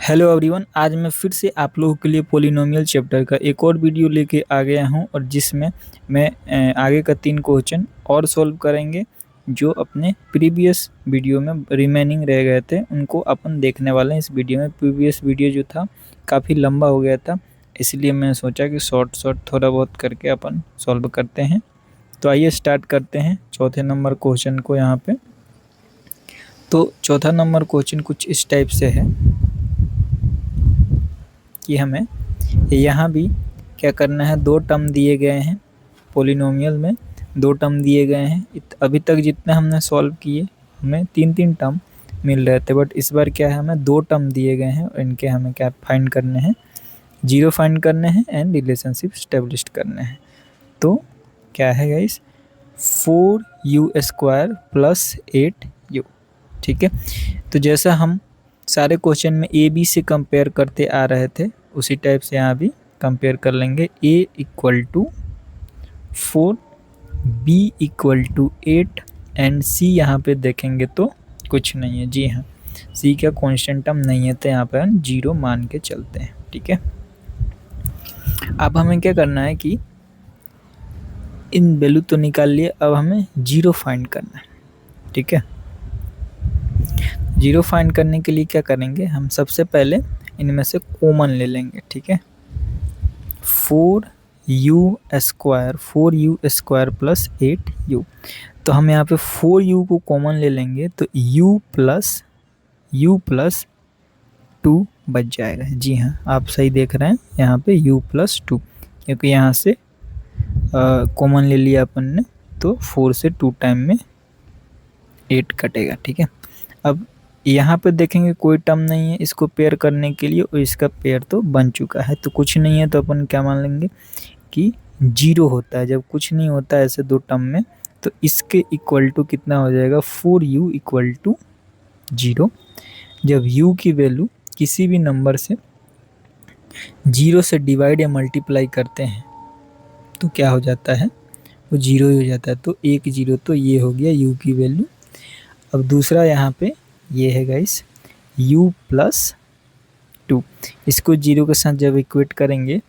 Hello everyone, आज मैं फिर से आप लोगों के लिए पोलिनोमियल चैप्टर का एक और वीडियो लेके आ गया हूं और जिसमें मैं आगे का 3 क्वेश्चन और सॉल्व करेंगे जो अपने प्रीवियस वीडियो में रिमेनिंग रह गए थे उनको अपन देखने वाले हैं इस वीडियो में। प्रीवियस वीडियो जो था काफ़ी लंबा हो गया था, इसलिए मैंने सोचा कि शॉर्ट थोड़ा बहुत करके अपन सॉल्व करते हैं। तो आइए स्टार्ट करते हैं चौथे नंबर क्वेश्चन को यहाँ पे। तो चौथा नंबर क्वेश्चन कुछ इस टाइप से है कि हमें यहाँ भी क्या करना है। दो टर्म दिए गए हैं, पोलिनोमियल में दो टर्म दिए गए हैं। अभी तक जितने हमने सॉल्व किए हमें तीन तीन टर्म मिल रहे थे, बट इस बार क्या है, हमें दो टर्म दिए गए हैं और इनके हमें क्या फाइंड करने हैं, जीरो फाइंड करने हैं एंड रिलेशनशिप स्टेब्लिश करने हैं। तो क्या है गाइस, 4u² प्लस 8u। ठीक है, तो जैसा हम सारे क्वेश्चन में ए बी से कंपेयर करते आ रहे थे उसी टाइप से यहाँ भी कंपेयर कर लेंगे। a = 4, b = 8 एंड c यहाँ पे देखेंगे तो कुछ नहीं है। जी हाँ, c का कांस्टेंट टर्म नहीं है, तो यहाँ पे हम जीरो मान के चलते हैं। ठीक है, अब हमें क्या करना है कि इन वैल्यू तो निकाल लिए, अब हमें जीरो फाइंड करना है। ठीक है, जीरो फाइंड करने के लिए क्या करेंगे, हम सबसे पहले इनमें से कॉमन ले लेंगे। ठीक है, 4u² प्लस 8u। तो हम यहाँ पे 4u को कॉमन ले लेंगे तो u प्लस 2 बच जाएगा। जी हाँ, आप सही देख रहे हैं, यहाँ पे u प्लस 2, क्योंकि यहाँ से कॉमन ले लिया अपन ने, तो 4 से 2 टाइम में 8 कटेगा। ठीक है, अब यहाँ पे देखेंगे कोई टर्म नहीं है इसको पेयर करने के लिए, और इसका पेयर तो बन चुका है, तो कुछ नहीं है, तो अपन क्या मान लेंगे कि जीरो होता है। जब कुछ नहीं होता है ऐसे दो टर्म में, तो इसके इक्वल टू कितना हो जाएगा, 4u = 0। जब u की वैल्यू किसी भी नंबर से जीरो से डिवाइड या मल्टीप्लाई करते हैं तो क्या हो जाता है, वो जीरो ही हो जाता है। तो एक जीरो, तो ये हो गया u की वैल्यू। अब दूसरा यहाँ पे ये है गाइस u प्लस 2, इसको जीरो के साथ जब इक्वेट करेंगे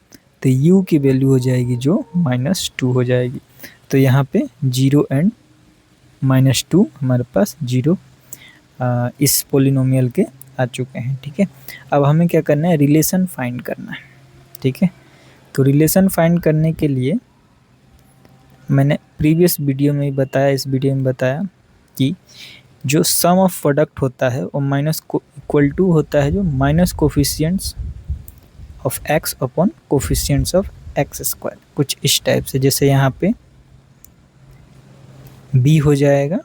तो u की वैल्यू हो जाएगी जो -2 हो जाएगी। तो यहाँ पे 0 एंड -2 हमारे पास जीरो इस पोलिनोमियल के आ चुके हैं। ठीक है, अब हमें क्या करना है, रिलेशन फाइंड करना है। ठीक है, तो रिलेशन फाइंड करने के लिए मैंने प्रीवियस वीडियो में बताया, इस वीडियो में बताया कि जो सम ऑफ प्रोडक्ट होता है वो माइनस को इक्वल टू होता है जो minus coefficients of x upon coefficients of x², कुछ इस टाइप से। जैसे यहाँ पे b हो जाएगा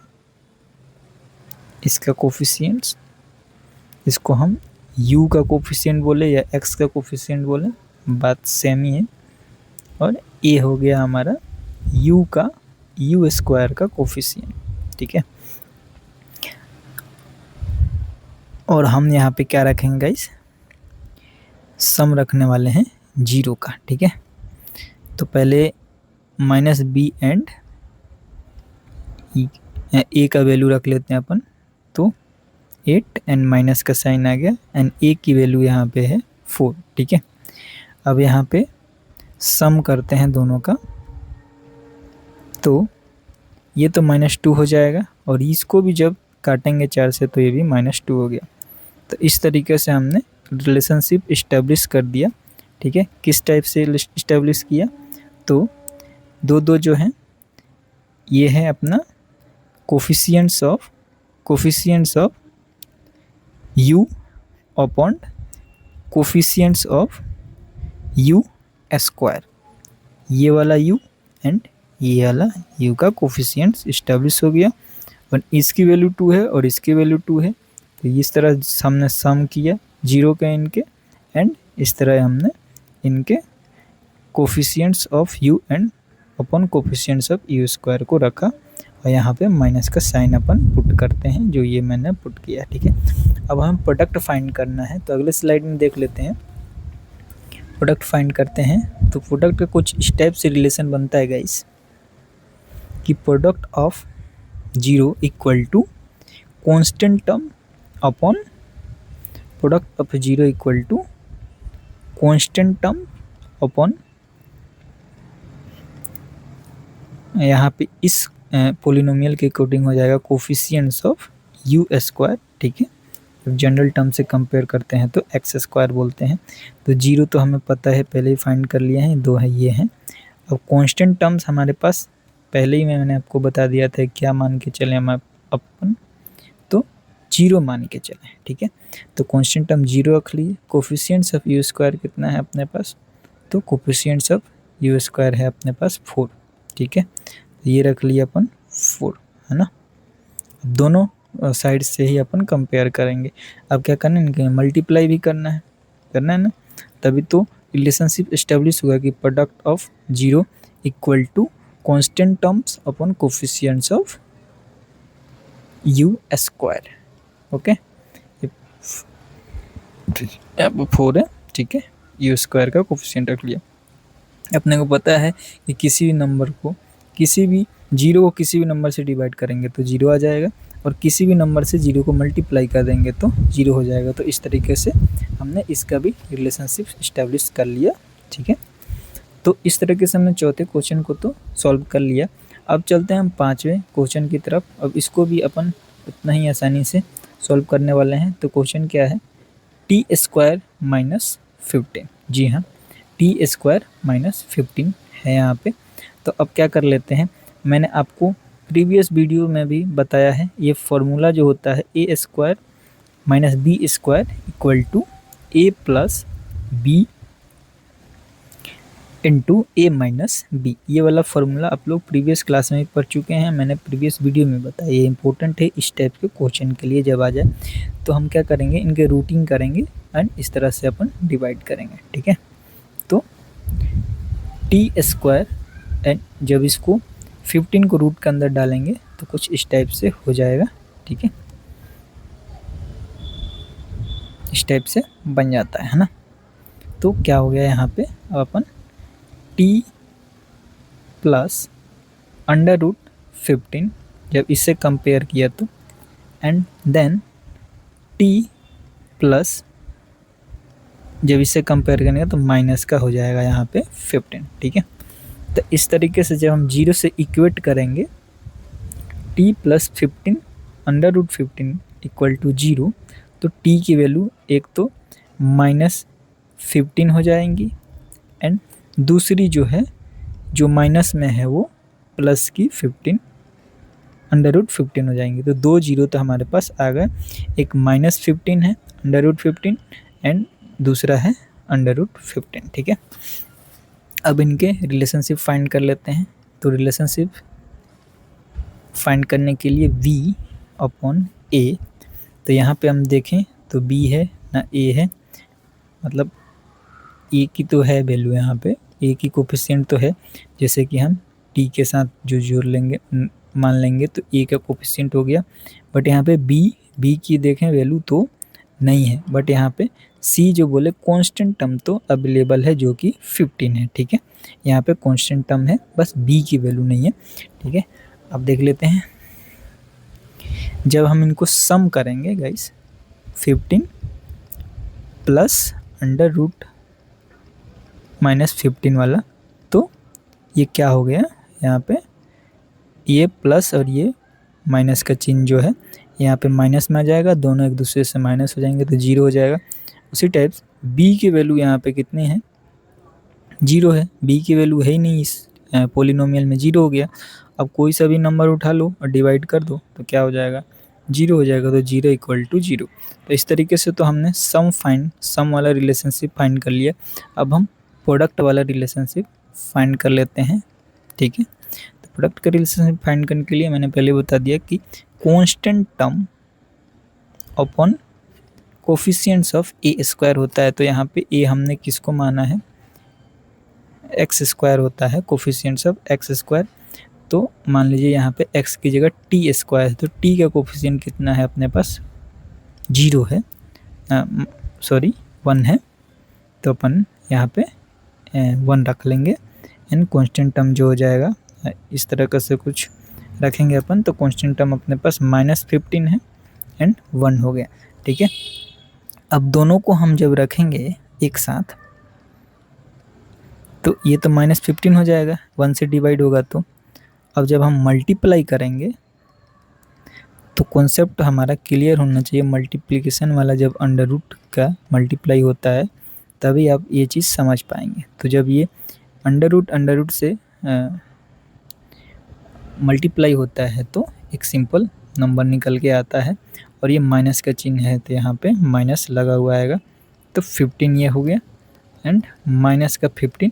इसका कोफिशिएंट्स, इसको हम u का कोफिशिएंट बोले या x का कोफिशिएंट बोले, बात सेम ही है। और a हो गया हमारा u स्क्वायर का कोफिशिएंट। ठीक है, और हम यहाँ पे क्या रखेंगे गाइस, सम रखने वाले हैं जीरो का। ठीक है, तो पहले -b एंड a का वैल्यू रख लेते हैं अपन, तो 8 एंड माइनस का साइन आ गया एंड a की वैल्यू यहाँ पे है 4। ठीक है, अब यहाँ पे सम करते हैं दोनों का, तो ये तो -2 हो जाएगा और इसको भी जब काटेंगे 4 से तो ये भी -2 हो गया। तो इस तरीके से हमने रिलेशनशिप इस्टेब्लिश कर दिया। ठीक है, किस टाइप से इस्टेब्लिश किया, तो दो जो हैं ये है अपना coefficients of u upon coefficients of u², ये वाला u एंड ये वाला u का कोफिशिएंट्स इस्टेब्लिश हो गया। और इसकी वैल्यू 2 है और इसकी वैल्यू 2 है, तो इस तरह हमने सम किया जीरो के इनके, एंड इस तरह हमने इनके coefficients of u and upon coefficients of u² को रखा, और यहाँ पे माइनस का साइन अपन पुट करते हैं जो ये मैंने पुट किया। ठीक है, अब हम प्रोडक्ट फाइंड करना है, तो अगले स्लाइड में देख लेते हैं। प्रोडक्ट फाइंड करते हैं, तो प्रोडक्ट का कुछ स्टेप से रिलेशन बनता है गाइस कि product of 0 = constant term upon product of zero equal to constant term upon, यहाँ पे इस पोलिनोमियल के अकॉर्डिंग हो जाएगा कोफिशिएंट्स ऑफ यू स्क्वायर, ठीक है। जब जनरल टर्म से कंपेयर करते हैं तो एक्स स्क्वायर बोलते हैं। तो जीरो तो हमें पता है, पहले ही फाइंड कर लिए हैं, दो है ये हैं। अब कांस्टेंट टर्म्स हमारे पास पहले ही मैंने आपको बता दिया था, क्या मान के चले हम अपन, तो जीरो मान के चले, ठीक है। तो कांस्टेंट टर्म जीरो रख लिए। कोफिशिएंट्स ऑफ यू स्क्वायर कितना है अपने पास, तो कोफिशिएंट्स ऑफ यू स्क्वायर है अपने पास 4, ठीक है। ये रख लिया अपन 4, है ना। दोनों साइड से ही अपन कंपेयर करेंगे। अब क्या करना है, इनके मल्टीप्लाई भी करना है ना, तभी तो रिलेशनशिप इस्टेब्लिश हुआ कि product of zero equal to constant terms upon coefficients of u square. Okay, अब 4 है, ठीक है। यू स्क्वायर का कोफिशिएंट रख लिया। अपने को पता है कि किसी भी नंबर को, किसी भी जीरो को किसी भी नंबर से डिवाइड करेंगे तो जीरो आ जाएगा, और किसी भी नंबर से जीरो को मल्टीप्लाई कर देंगे तो जीरो हो जाएगा। तो इस तरीके से हमने इसका भी रिलेशनशिप इस्टेब्लिश कर लिया, ठीक है। तो इस तरीके से हमने चौथे क्वेश्चन को तो सॉल्व कर लिया। अब चलते हैं हम पाँचवें क्वेश्चन की तरफ। अब इसको भी अपन उतना ही आसानी से सॉल्व करने वाले हैं। तो क्वेश्चन क्या है, टी स्क्वायर माइनस 15। जी हाँ, टी स्क्वायर माइनस 15 है यहाँ पे। तो अब क्या कर लेते हैं, मैंने आपको प्रीवियस वीडियो में भी बताया है, ये फॉर्मूला जो होता है a square minus b square equal to a plus b into a minus b. ये वाला फार्मूला आप लोग प्रीवियस क्लास में भी पढ़ चुके हैं, मैंने प्रीवियस वीडियो में बताया। ये इंपॉर्टेंट है इस टाइप के क्वेश्चन के लिए। जब आ जाए तो हम क्या करेंगे, इनके रूटिंग करेंगे एंड इस तरह से अपन डिवाइड करेंगे, ठीक है। तो टी स्क्वायर एंड जब इसको 15 को रूट के अंदर डालेंगे तो कुछ इस टाइप से हो जाएगा, ठीक है। इस टाइप से बन जाता है ना। तो क्या हो गया यहाँ पे, अब अपन टी प्लस अंडर रूट 15 जब इससे कंपेयर किया तो, एंड देन टी प्लस जब इससे कंपेयर करेंगे तो माइनस का हो जाएगा यहाँ पे 15, ठीक है। तो इस तरीके से जब हम जीरो से इक्वेट करेंगे t plus 15 under root 15 equal to zero, तो t की वैल्यू एक तो माइनस 15 हो जाएंगी, एंड दूसरी जो है, जो माइनस में है वो प्लस की 15 अंडर रूट 15 हो जाएंगी। तो दो जीरो तो हमारे पास आ गए, एक माइनस 15 है अंडर रूट 15 एंड दूसरा है अंडर रूट 15, ठीक है। अब इनके रिलेशनशिप फाइंड कर लेते हैं। तो रिलेशनशिप फाइंड करने के लिए v अपॉन a, तो यहाँ पे हम देखें तो b है ना a है, मतलब a की तो है वैल्यू, यहाँ पे a की कोफिशिएंट तो है। जैसे कि हम t के साथ जो जोड़ लेंगे, मान लेंगे तो a का कोफिशिएंट हो गया। बट यहाँ पे b की देखें वैल्यू तो नहीं है, बट यहाँ पे c जो बोले कांस्टेंट टर्म तो अवेलेबल है जो कि 15 है, ठीक है। यहाँ पे कांस्टेंट टर्म है, बस b की वैल्यू नहीं है, ठीक है। अब देख लेते हैं, जब हम इनको सम करेंगे guys 15 plus under root minus 15 वाला, तो ये क्या हो गया, यहाँ पे ये प्लस और ये माइनस का चिन्ह जो है यहाँ पे माइनस में आ जाएगा, दोनों एक दूसरे से माइनस हो जाएंगे तो जीरो हो जाएगा। उसी टाइप b की वैल्यू यहाँ पे कितनी है, जीरो है। b की वैल्यू है ही नहीं इस पोलिनोमियल में, जीरो हो गया। अब कोई सा भी नंबर उठा लो और डिवाइड कर दो तो क्या हो जाएगा, जीरो हो जाएगा। तो जीरो इक्वल टू जीरो। तो इस तरीके से तो हमने सम वाला रिलेशनशिप फाइंड कर लिया। अब हम प्रोडक्ट वाला रिलेशनशिप फाइंड कर लेते हैं, ठीक है। तो प्रोडक्ट का रिलेशनशिप फाइंड करने के लिए मैंने पहले बता दिया कि constant term upon coefficients of A square होता है। तो यहाँ पे ए हमने किसको माना है, एक्स स्क्वायर होता है, कोफिशिएंट्स ऑफ एक्स स्क्वायर। तो मान लीजिए यहाँ पे x की जगह टी स्क्वायर है, तो t का कोफिशिएंट कितना है अपने पास, जीरो है, सॉरी 1 है। तो अपन यहाँ पे 1 रख लेंगे, एंड कांस्टेंट टर्म जो हो जाएगा इस तरह का से कुछ रखेंगे अपन। तो कांस्टेंट टर्म अपने पास माइनस 15 है एंड 1 हो गया, ठीक है। अब दोनों को हम जब रखेंगे एक साथ तो ये तो -15 हो जाएगा, 1 से डिवाइड होगा तो। अब जब हम मल्टीप्लाई करेंगे तो कॉन्सेप्ट हमारा क्लियर होना चाहिए। मल्टीप्लिकेशन वाला जब अंडर रूट का मल्टीप्लाई होता है तभी आप ये चीज़ समझ पाएंगे। तो जब ये अंडर रूट से मल्टीप्लाई होता है तो एक सिंपल नंबर निकल के आता है और ये माइनस का चिन्ह है तो यहाँ पे माइनस लगा हुआ आएगा। तो 15 ये हो गया एंड माइनस का 15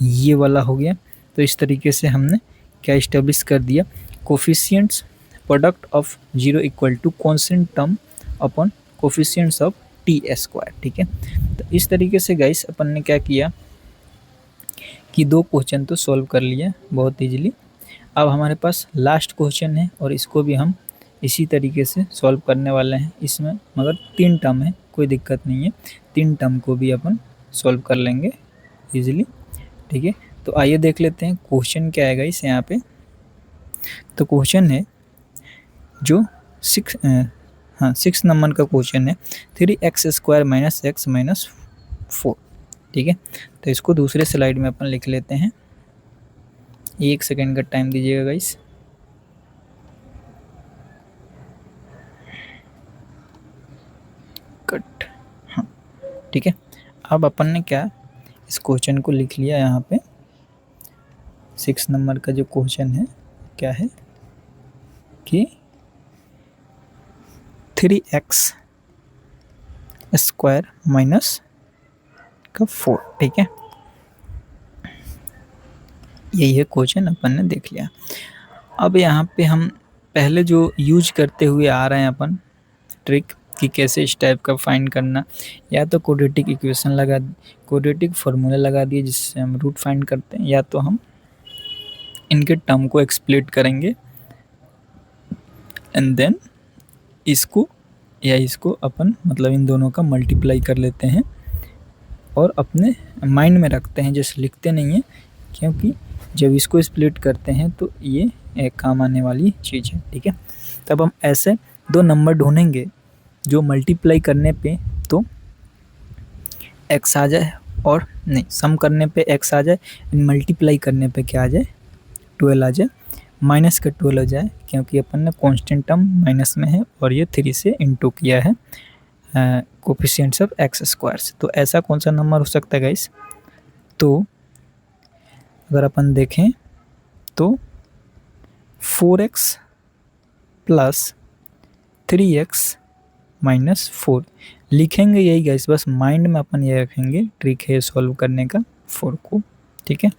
ये वाला हो गया। तो इस तरीके से हमने क्या इस्टेब्लिश कर दिया, coefficients product of 0 equal to constant term upon coefficients of t square. ठीक है, तो इस तरीके से गाइस अपन ने क्या किया कि 2 क्वेश्चन तो सॉल्व कर लिया बहुत ईजिली। अब हमारे पास लास्ट क्वेश्चन है और इसको भी हम इसी तरीके से सॉल्व करने वाले हैं। इसमें मगर 3 टर्म है, कोई दिक्कत नहीं है, 3 टर्म को भी अपन सॉल्व कर लेंगे इजीली। ठीक है, तो आइए देख लेते हैं क्वेश्चन क्या आएगा इस यहाँ पे। तो क्वेश्चन है जो 6 नंबर का क्वेश्चन है, 3x² - x - 4। ठीक है, तो इसको दूसरे स्लाइड में अपन लिख लेते हैं। 1 सेकेंड का टाइम दीजिएगा गाइस। कट, हाँ ठीक है। अब अपन ने क्या इस क्वेश्चन को लिख लिया यहाँ पे। 6 नंबर का जो क्वेश्चन है क्या है कि 3x² - 4। ठीक है, यही है क्वेश्चन, अपन ने देख लिया। अब यहाँ पे हम पहले जो यूज करते हुए आ रहे हैं अपन ट्रिक कि कैसे इस टाइप का फाइंड करना, या तो क्वाड्रेटिक इक्वेशन लगा, क्वाड्रेटिक फार्मूला लगा दिए जिससे हम रूट फाइंड करते हैं, या तो हम इनके टर्म को एक्सप्लिट करेंगे एंड देन इसको या इसको अपन मतलब इन दोनों का मल्टीप्लाई कर लेते हैं और अपने माइंड में रखते हैं, जैसे लिखते नहीं हैं, क्योंकि जब इसको स्प्लिट करते हैं तो ये एक काम आने वाली चीज़ है। ठीक है, तब हम ऐसे 2 नंबर ढूंढेंगे जो मल्टीप्लाई करने पे तो x आ जाए, और नहीं सम करने पे x आ जाए, मल्टीप्लाई करने पे क्या आ जाए 12 आ जाए, माइनस का 12 आ जाए, क्योंकि अपन ने कांस्टेंट टर्म माइनस में है और ये 3 से इनटू किया है कोफिशिएंट्स ऑफ x² से। तो ऐसा कौन सा नंबर हो सकता है गाइस? तो अगर अपन देखें तो 4x + 3x - 4 लिखेंगे यही गाइस, बस माइंड में अपन ये रखेंगे, ट्रिक है सॉल्व करने का 4 को। ठीक है,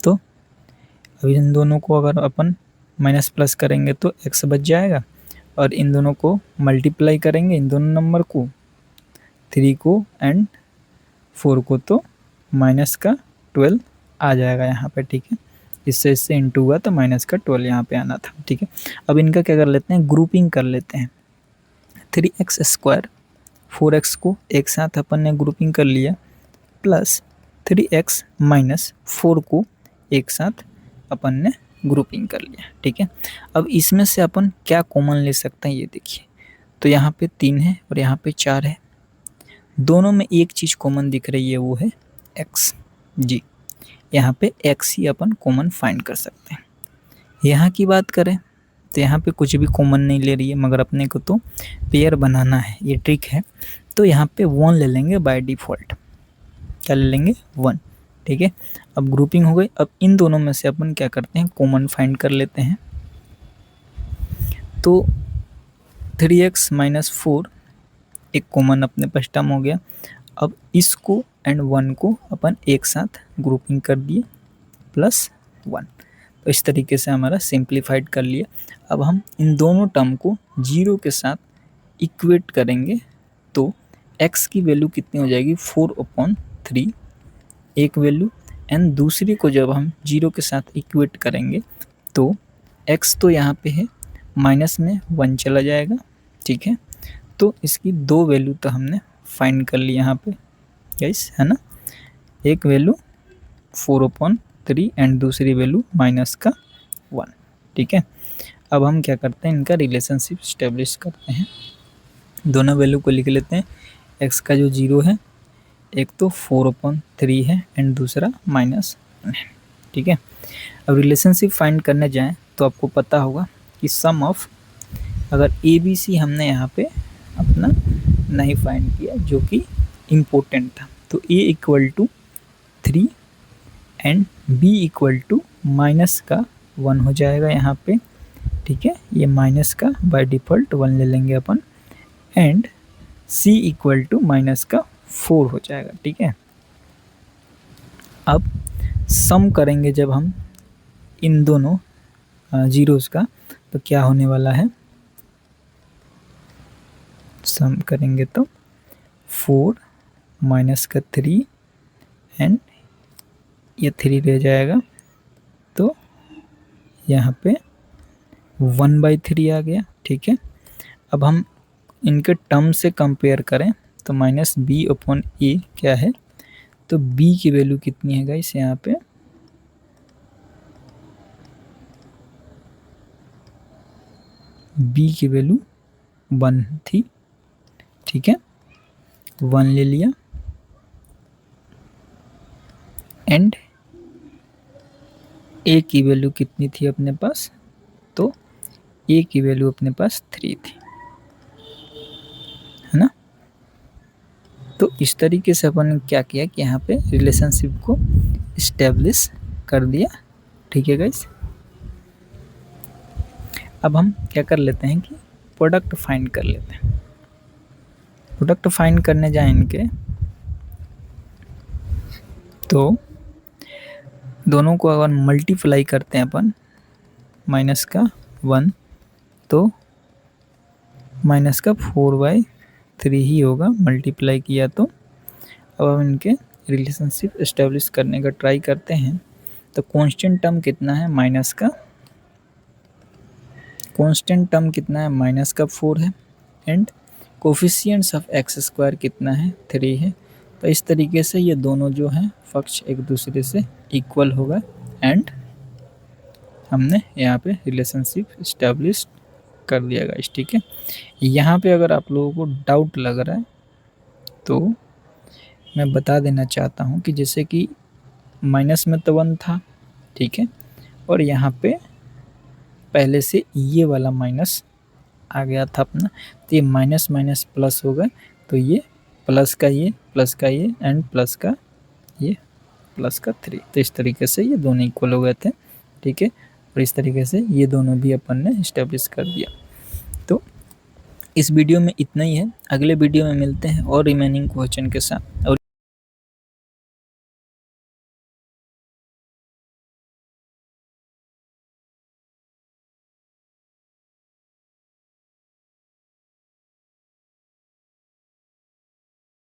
तो अभी इन दोनों को अगर अपन माइनस प्लस करेंगे तो x बच जाएगा, और इन दोनों को मल्टीप्लाई करेंगे, इन दोनों नंबर को 3 को एंड 4 को, तो माइनस का 12 आ जाएगा यहाँ पे। ठीक है, इससे इंटू हुआ तो माइनस का 12 यहाँ पे आना था। ठीक है, अब इनका क्या कर लेते हैं, ग्रुपिंग कर लेते हैं। 3x² 4x को एक साथ अपन ने ग्रुपिंग कर लिया, प्लस 3x - 4 को एक साथ अपन ने ग्रुपिंग कर लिया। ठीक है, अब इसमें से अपन क्या कॉमन ले सकते हैं ये देखिए। तो यहाँ पे 3 है और यहाँ पे 4 है, दोनों में एक चीज़ कॉमन दिख रही है, वो है x। जी, यहाँ पे x ही अपन कॉमन फाइंड कर सकते हैं। यहाँ की बात करें तो यहाँ पे कुछ भी कॉमन नहीं ले रही है, मगर अपने को तो पेयर बनाना है, ये ट्रिक है। तो यहाँ पे 1 ले लेंगे बाय डिफ़ॉल्ट। क्या ले लेंगे? 1। ठीक है, अब ग्रुपिंग हो गई। अब इन दोनों में से अपन क्या करते हैं, कॉमन फाइंड कर लेते हैं। तो 3x - 4 एक कॉमन अपने पास टर्म हो गया। अब इसको एंड 1 को अपन एक साथ ग्रुपिंग कर दिए, +1। तो इस तरीके से हमारा सिंप्लीफाइड कर लिया। अब हम इन दोनों टर्म को 0 के साथ इक्वेट करेंगे तो x की वैल्यू कितनी हो जाएगी, 4/3 एक वैल्यू, एंड दूसरी को जब हम 0 के साथ इक्वेट करेंगे तो x तो यहाँ पे है, माइनस में 1 चला जाएगा। ठीक है, तो इसकी 2 वैल्यू तो हमने फाइंड कर ली यहाँ पे गाइस, है ना। एक वैल्यू 4/3 एंड दूसरी वैल्यू -1। ठीक है, अब हम क्या करते हैं, इनका रिलेशनशिप स्टेब्लिश करते हैं। दोनों वैल्यू को लिख लेते हैं। x का जो 0 है, एक तो 4/3 है एंड दूसरा -1 है। ठीक है, अब रिलेशनशिप फाइंड करने जाएं तो आपको पता होगा कि सम ऑफ, अगर ए बी सी हमने यहाँ पे अपना नहीं फाइंड किया जो कि इम्पोर्टेंट था, तो a equal to 3 and b equal to minus का 1 हो जाएगा यहाँ पे। ठीक है, ये माइनस का बाय डिफ़ॉल्ट 1 ले लेंगे अपन, and c equal to minus का 4 हो जाएगा। ठीक है, अब सम करेंगे जब हम इन दोनों जीरोस का, तो क्या होने वाला है, सम करेंगे तो 4 माइनस का 3 एंड ये 3 रह जाएगा, तो यहाँ पे 1/3 आ गया। ठीक है, अब हम इनके टर्म से कंपेयर करें तो -b/a क्या है, तो b की वैल्यू कितनी है गाइस, यहाँ पे b की वैल्यू 1 थी। ठीक है, 1 ले लिया एंड a की वैल्यू कितनी थी अपने पास, तो a की वैल्यू अपने पास 3 थी, है ना। तो इस तरीके से अपन ने क्या किया कि यहाँ पे रिलेशनशिप को इस्टेब्लिश कर दिया। ठीक है गाइस, अब हम क्या कर लेते हैं कि प्रोडक्ट फाइंड कर लेते हैं। प्रोडक्ट फाइंड करने जाएं इनके, तो दोनों को अगर मल्टीप्लाई करते हैं अपन माइनस का 1, तो माइनस का 4/3 ही होगा मल्टीप्लाई किया तो। अब हम इनके रिलेशनशिप इस्टेब्लिश करने का ट्राई करते हैं, तो कांस्टेंट टर्म कितना है, माइनस का कांस्टेंट टर्म कितना है, माइनस का 4 है, एंड कोफिशिएंट्स ऑफ x² कितना है, 3 है। तो इस तरीके से ये दोनों जो हैं पक्ष एक दूसरे से इक्वल होगा, एंड हमने यहाँ पे रिलेशनशिप इस्टेब्लिश कर दिया गाइस। ठीक है, यहाँ पे अगर आप लोगों को डाउट लग रहा है तो मैं बता देना चाहता हूँ कि जैसे कि माइनस में तो 1 था, ठीक है, और यहाँ पे पहले से ये वाला माइनस आ गया था अपना, तो ये माइनस माइनस प्लस हो गए, तो ये प्लस का ये एंड प्लस का ये प्लस का 3, तो इस तरीके से ये दोनों इक्वल हो गए थे। ठीक है, और इस तरीके से ये दोनों भी अपन ने इस्टेब्लिश कर दिया। तो इस वीडियो में इतना ही है, अगले वीडियो में मिलते हैं और रिमेनिंग क्वेश्चन के साथ। और